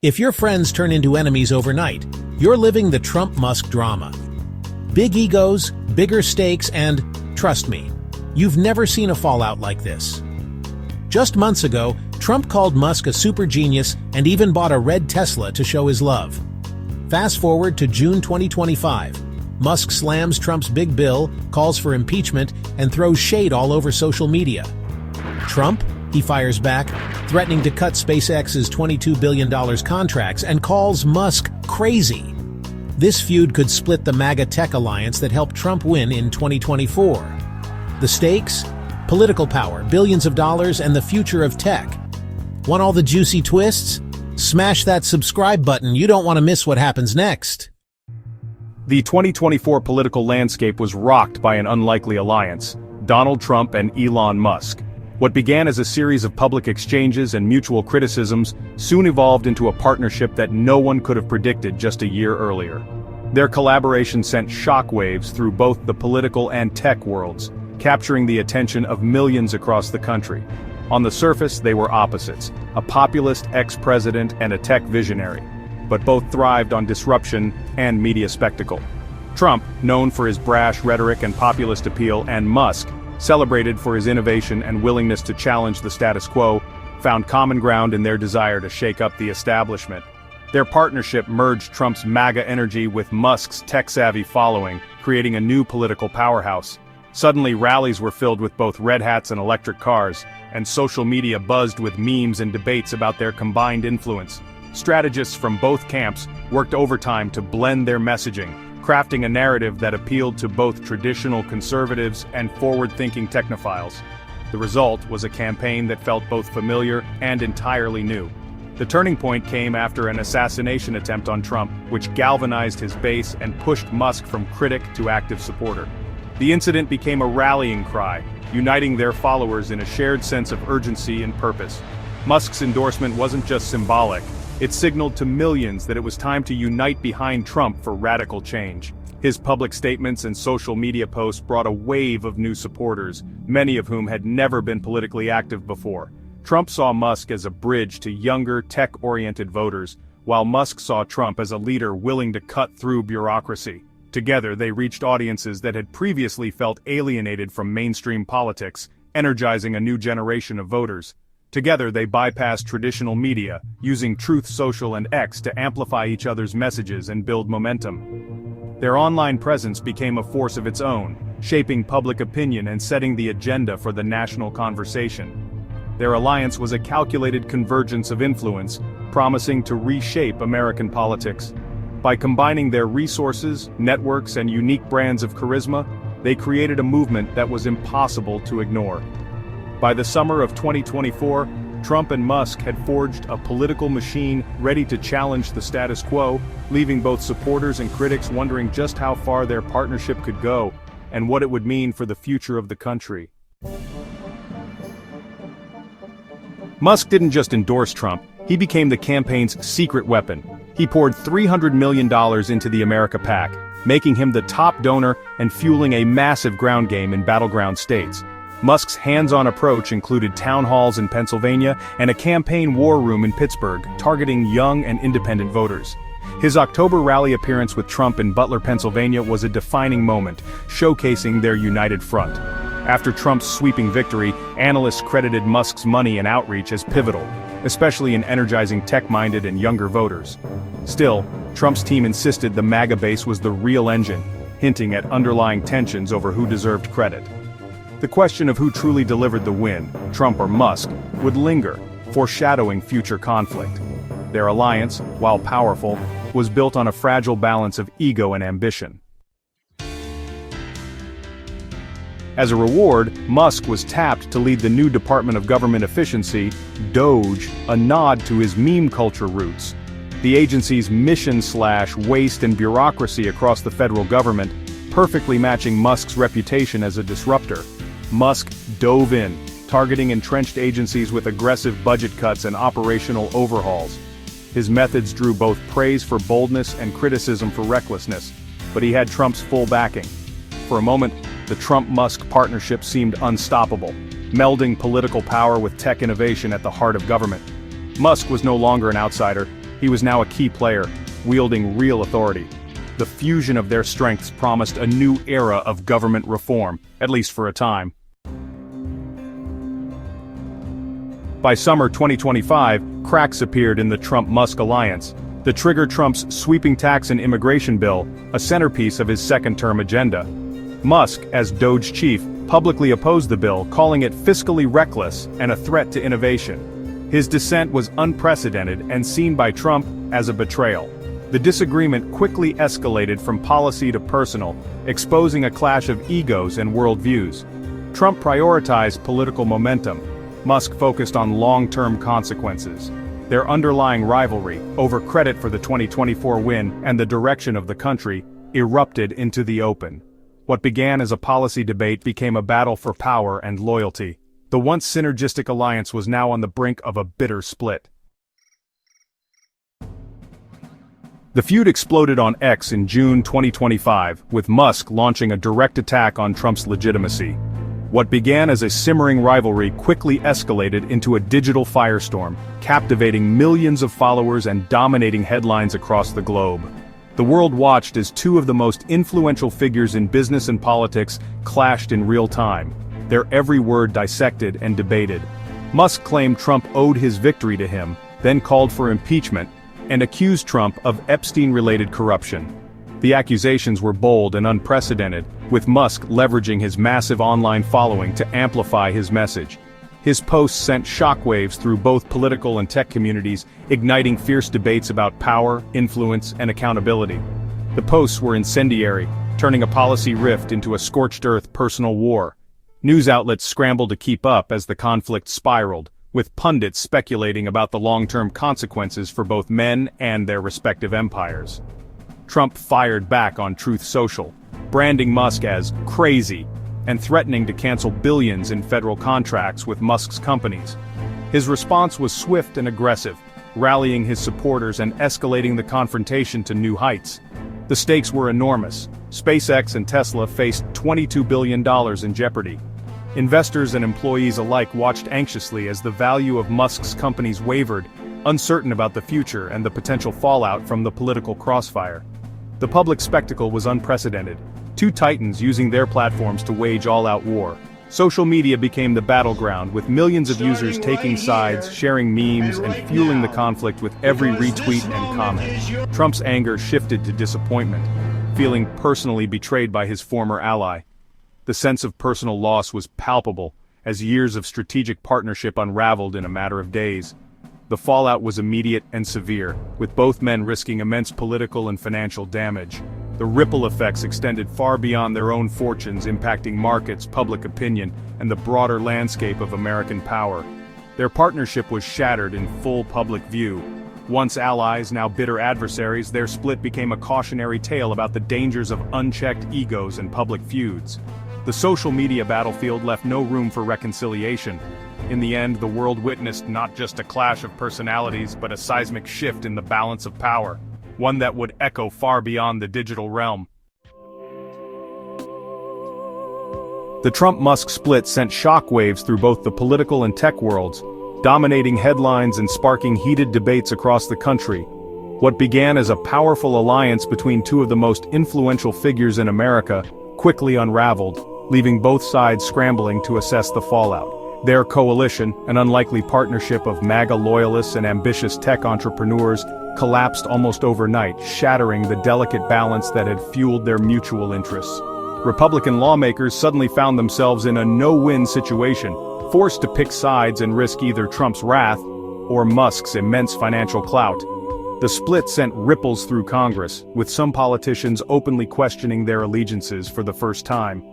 If your friends turn into enemies overnight, you're living the Trump-Musk drama. Big egos, bigger stakes, and, trust me, you've never seen a fallout like this. Just months ago, Trump called Musk a super genius and even bought a red Tesla to show his love. Fast forward to June 2025. Musk slams Trump's big bill, calls for impeachment, and throws shade all over social media. Trump? He fires back, threatening to cut SpaceX's $22 billion contracts and calls Musk crazy. This feud could split the MAGA tech alliance that helped Trump win in 2024. The stakes? Political power, billions of dollars, and the future of tech. Want all the juicy twists? Smash that subscribe button. You don't want to miss what happens next. The 2024 political landscape was rocked by an unlikely alliance: Donald Trump and Elon Musk. What began as a series of public exchanges and mutual criticisms soon evolved into a partnership that no one could have predicted just a year earlier. Their collaboration sent shockwaves through both the political and tech worlds, capturing the attention of millions across the country. On the surface, they were opposites: a populist ex-president and a tech visionary. But both thrived on disruption and media spectacle. Trump, known for his brash rhetoric and populist appeal, and Musk, celebrated for his innovation and willingness to challenge the status quo, found common ground in their desire to shake up the establishment. Their partnership merged Trump's MAGA energy with Musk's tech-savvy following, creating a new political powerhouse. Suddenly, rallies were filled with both red hats and electric cars, and social media buzzed with memes and debates about their combined influence. Strategists from both camps worked overtime to blend their messaging, crafting a narrative that appealed to both traditional conservatives and forward-thinking technophiles. The result was a campaign that felt both familiar and entirely new. The turning point came after an assassination attempt on Trump, which galvanized his base and pushed Musk from critic to active supporter. The incident became a rallying cry, uniting their followers in a shared sense of urgency and purpose. Musk's endorsement wasn't just symbolic. It signaled to millions that it was time to unite behind Trump for radical change. His public statements and social media posts brought a wave of new supporters, many of whom had never been politically active before. Trump saw Musk as a bridge to younger, tech-oriented voters, while Musk saw Trump as a leader willing to cut through bureaucracy. Together, they reached audiences that had previously felt alienated from mainstream politics, energizing a new generation of voters. Together, they bypassed traditional media, using Truth Social and X to amplify each other's messages and build momentum. Their online presence became a force of its own, shaping public opinion and setting the agenda for the national conversation. Their alliance was a calculated convergence of influence, promising to reshape American politics. By combining their resources, networks, and unique brands of charisma, they created a movement that was impossible to ignore. By the summer of 2024, Trump and Musk had forged a political machine ready to challenge the status quo, leaving both supporters and critics wondering just how far their partnership could go, and what it would mean for the future of the country. Musk didn't just endorse Trump, he became the campaign's secret weapon. He poured $300 million into the America PAC, making him the top donor and fueling a massive ground game in battleground states. Musk's hands-on approach included town halls in Pennsylvania and a campaign war room in Pittsburgh, targeting young and independent voters. His October rally appearance with Trump in Butler, Pennsylvania was a defining moment, showcasing their united front. After Trump's sweeping victory, analysts credited Musk's money and outreach as pivotal, especially in energizing tech-minded and younger voters. Still, Trump's team insisted the MAGA base was the real engine, hinting at underlying tensions over who deserved credit. The question of who truly delivered the win, Trump or Musk, would linger, foreshadowing future conflict. Their alliance, while powerful, was built on a fragile balance of ego and ambition. As a reward, Musk was tapped to lead the new Department of Government Efficiency, DOGE, a nod to his meme culture roots. The agency's mission/waste and bureaucracy across the federal government, perfectly matching Musk's reputation as a disruptor. Musk dove in, targeting entrenched agencies with aggressive budget cuts and operational overhauls. His methods drew both praise for boldness and criticism for recklessness, but he had Trump's full backing. For a moment, the Trump-Musk partnership seemed unstoppable, melding political power with tech innovation at the heart of government. Musk was no longer an outsider, He was now a key player, wielding real authority. The fusion of their strengths promised a new era of government reform, at least for a time. By summer 2025, cracks appeared in the Trump-Musk alliance. To trigger Trump's sweeping tax and immigration bill, a centerpiece of his second-term agenda. Musk, as Doge chief, publicly opposed the bill, calling it fiscally reckless and a threat to innovation. His dissent was unprecedented and seen by Trump as a betrayal. The disagreement quickly escalated from policy to personal, exposing a clash of egos and worldviews. Trump prioritized political momentum. Musk focused on long-term consequences. Their underlying rivalry, over credit for the 2024 win and the direction of the country, erupted into the open. What began as a policy debate became a battle for power and loyalty. The once synergistic alliance was now on the brink of a bitter split. The feud exploded on X in June 2025, with Musk launching a direct attack on Trump's legitimacy. What began as a simmering rivalry quickly escalated into a digital firestorm, captivating millions of followers and dominating headlines across the globe. The world watched as two of the most influential figures in business and politics clashed in real time, their every word dissected and debated. Musk claimed Trump owed his victory to him, then called for impeachment, and accused Trump of Epstein-related corruption. The accusations were bold and unprecedented, with Musk leveraging his massive online following to amplify his message. His posts sent shockwaves through both political and tech communities, igniting fierce debates about power, influence, and accountability. The posts were incendiary, turning a policy rift into a scorched-earth personal war. News outlets scrambled to keep up as the conflict spiraled, with pundits speculating about the long-term consequences for both men and their respective empires. Trump fired back on Truth Social, branding Musk as crazy and threatening to cancel billions in federal contracts with Musk's companies. His response was swift and aggressive, rallying his supporters and escalating the confrontation to new heights. The stakes were enormous. SpaceX and Tesla faced $22 billion in jeopardy. Investors and employees alike watched anxiously as the value of Musk's companies wavered, uncertain about the future and the potential fallout from the political crossfire. The public spectacle was unprecedented. Two titans using their platforms to wage all-out war. Social media became the battleground, with millions of users taking sides, sharing memes, and fueling the conflict with every retweet and comment. Trump's anger shifted to disappointment, feeling personally betrayed by his former ally. The sense of personal loss was palpable, as years of strategic partnership unraveled in a matter of days. The fallout was immediate and severe, with both men risking immense political and financial damage. The ripple effects extended far beyond their own fortunes, impacting markets, public opinion, and the broader landscape of American power. Their partnership was shattered in full public view. Once allies, now bitter adversaries, their split became a cautionary tale about the dangers of unchecked egos and public feuds. The social media battlefield left no room for reconciliation. In the end, the world witnessed not just a clash of personalities, but a seismic shift in the balance of power, one that would echo far beyond the digital realm. The Trump-Musk split sent shockwaves through both the political and tech worlds, dominating headlines and sparking heated debates across the country. What began as a powerful alliance between two of the most influential figures in America quickly unraveled, leaving both sides scrambling to assess the fallout. Their coalition, an unlikely partnership of MAGA loyalists and ambitious tech entrepreneurs, collapsed almost overnight, shattering the delicate balance that had fueled their mutual interests. Republican lawmakers suddenly found themselves in a no-win situation, forced to pick sides and risk either Trump's wrath or Musk's immense financial clout. The split sent ripples through Congress, with some politicians openly questioning their allegiances for the first time.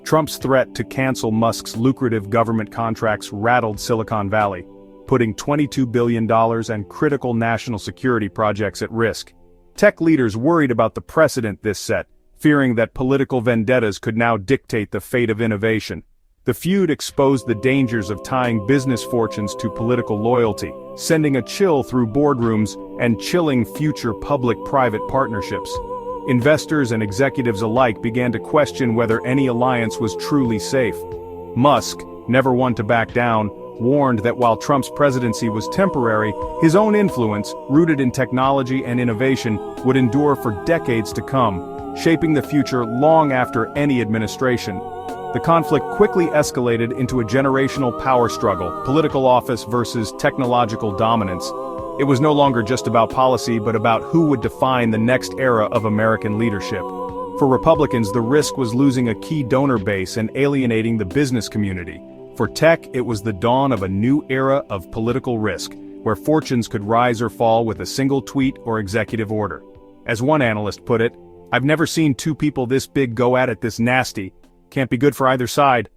Trump's threat to cancel Musk's lucrative government contracts rattled Silicon Valley, putting $22 billion and critical national security projects at risk. Tech leaders worried about the precedent this set, fearing that political vendettas could now dictate the fate of innovation. The feud exposed the dangers of tying business fortunes to political loyalty, sending a chill through boardrooms and chilling future public-private partnerships. Investors and executives alike began to question whether any alliance was truly safe. Musk, never one to back down, warned that while Trump's presidency was temporary, his own influence, rooted in technology and innovation, would endure for decades to come, shaping the future long after any administration. The conflict quickly escalated into a generational power struggle, political office versus technological dominance. It was no longer just about policy but about who would define the next era of American leadership. For Republicans, the risk was losing a key donor base and alienating the business community. For tech, it was the dawn of a new era of political risk, where fortunes could rise or fall with a single tweet or executive order. As one analyst put it, "I've never seen two people this big go at it this nasty. Can't be good for either side."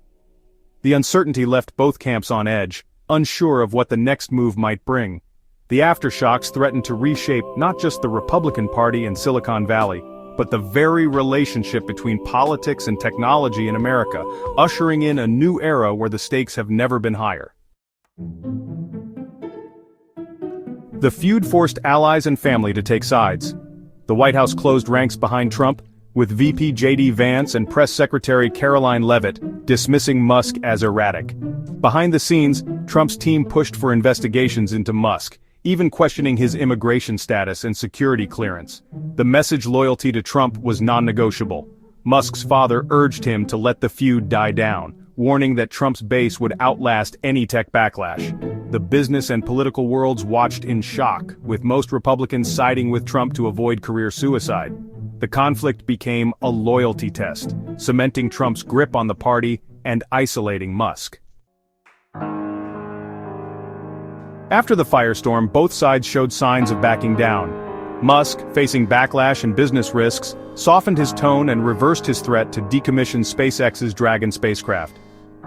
The uncertainty left both camps on edge, unsure of what the next move might bring. The aftershocks threatened to reshape not just the Republican Party in Silicon Valley, but the very relationship between politics and technology in America, ushering in a new era where the stakes have never been higher. The feud forced allies and family to take sides. The White House closed ranks behind Trump, with VP J.D. Vance and Press Secretary Caroline Leavitt dismissing Musk as erratic. Behind the scenes, Trump's team pushed for investigations into Musk, even questioning his immigration status and security clearance. The message loyalty to Trump was non-negotiable. Musk's father urged him to let the feud die down, warning that Trump's base would outlast any tech backlash. The business and political worlds watched in shock, with most Republicans siding with Trump to avoid career suicide. The conflict became a loyalty test, cementing Trump's grip on the party and isolating Musk. After the firestorm, both sides showed signs of backing down. Musk, facing backlash and business risks, softened his tone and reversed his threat to decommission SpaceX's Dragon spacecraft.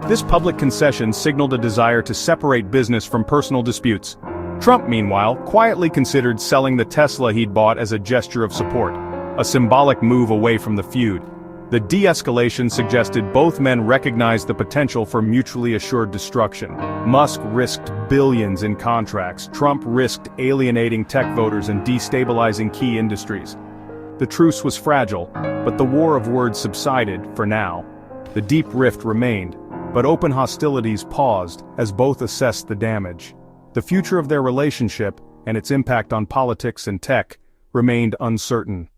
This public concession signaled a desire to separate business from personal disputes. Trump, meanwhile, quietly considered selling the Tesla he'd bought as a gesture of support, a symbolic move away from the feud. The de-escalation suggested both men recognized the potential for mutually assured destruction. Musk risked billions in contracts. Trump risked alienating tech voters and destabilizing key industries. The truce was fragile, but the war of words subsided, for now. The deep rift remained, but open hostilities paused as both assessed the damage. The future of their relationship, and its impact on politics and tech, remained uncertain.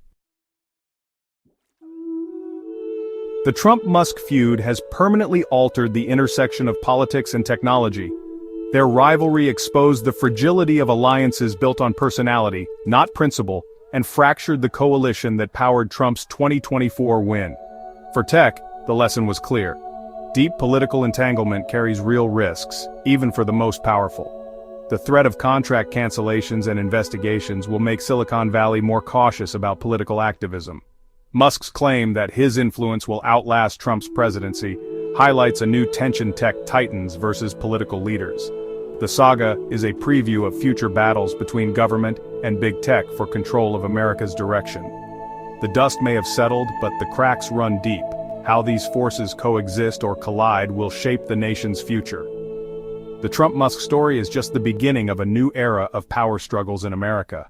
The Trump-Musk feud has permanently altered the intersection of politics and technology. Their rivalry exposed the fragility of alliances built on personality, not principle, and fractured the coalition that powered Trump's 2024 win. For tech, the lesson was clear. Deep political entanglement carries real risks, even for the most powerful. The threat of contract cancellations and investigations will make Silicon Valley more cautious about political activism. Musk's claim that his influence will outlast Trump's presidency highlights a new tension: tech titans versus political leaders. The saga is a preview of future battles between government and big tech for control of America's direction. The dust may have settled, but the cracks run deep. How these forces coexist or collide will shape the nation's future. The Trump-Musk story is just the beginning of a new era of power struggles in America.